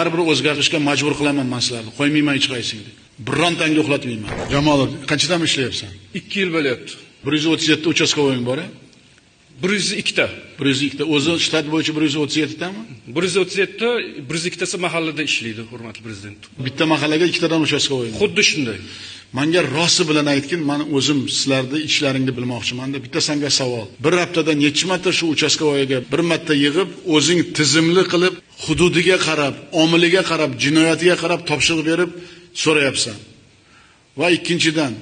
baribir o'zgarishga majbur qilaman men sizlarni. Qo'ymayman hech qaysingni. Birontangni uxlatmayman. Jamolov, qanchadan ishlayapsan? 2 yil bo'lyapti. 137 uchastkovoying bor-a? 102 ta. 102 ta. O'zi shtat bo'yicha 137 tami? 137 ta, 102 tasi mahallada ishlaydi, hurmatli prezident. Bitta mahallaga 2 tadan uchastkovoy. Xuddi shunday. Menga rosti bilan aytgin, men o'zim sizlarni ishlaringni bilmoqchiman-da. Bitta senga savol. Bir haftada necha marta shu uchastkovoyga bir marta yig'ib, o'zing tizimli qilib, hududiga qarab, omiliga qarab, jinoyatiga qarab topshiriq berib so'rayapsan. Va ikkinchidan,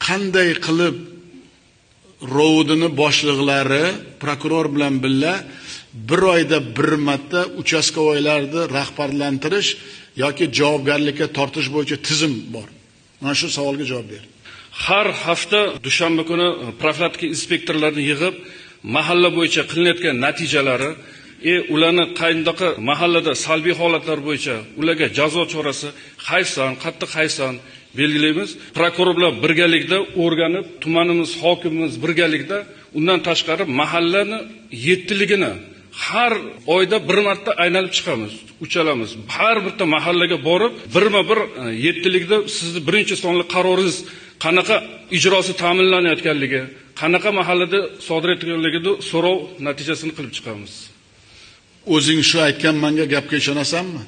qanday qilib Rovudini boshliqlari prokuror bilan birga bir oyda bir marta uchastkovoylarni rahbarlantirish yoki javobgarlikka tortish bo'yicha tizim bor. Mana shu savolga javob ber. Har hafta dushanba kuni profilaktika inspektorlarini yig'ib, mahalla bo'yicha qilinayotgan natijalari, ularni qaynoqa mahallada salbiy holatlar bo'yicha ularga jazo chorasi qayson, qattiq qayson belgilaymiz. Prokuror bilan birgalikda o'rganib, tumanimiz, hokimimiz birgalikda, undan tashqari mahallani 7ligini har oyda bir marta aylanib chiqamiz, uchalamiz. Har bitta mahallaga borib, birma-bir 7likda sizni birinchi sonli qaroringiz qanaqa ijrosi ta'minlanayotganligi, qanaqa mahallada sodir etilganligini so'rov natijasini qilib chiqamiz. O'zing shu aytgan menga gapga ishonasanmi?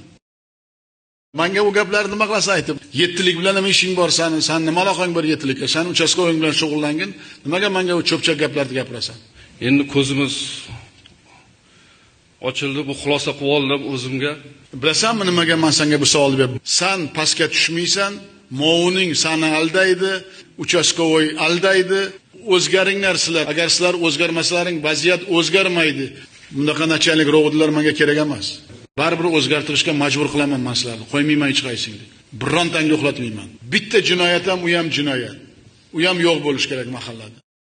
Menga u gaplarni nima qilasan aytib, 7lik bilan nima ishing bor seni? Sen nima aloqang bor 7likka? Sen uchastkovoying bilan shug'ullangin. Nimaga menga u cho'pchak gaplarni gapirasan? Endi ko'zimiz ochildi, bu xulosa qilib oldim o'zimga. Bilasanmi nimaga men senga bu savol berdim? Sen pastga tushmaysan, movuning seni aldaydi, uchastkovoy aldaydi. O'zgaringlar sizlar. Agar sizlar o'zgarmasalaring, vaziyat o'zgarmaydi. Bundaqa nachalnik Rovudlar menga kerak emas. Baribir o'zgartirishga majbur qilaman men sizlarni. Qo'ymayman hech qaysingni. Birontangni uxlatmayman. Bitta jinoyat ham u ham jinoyat. U ham yo'q bo'lish kerak mahallada.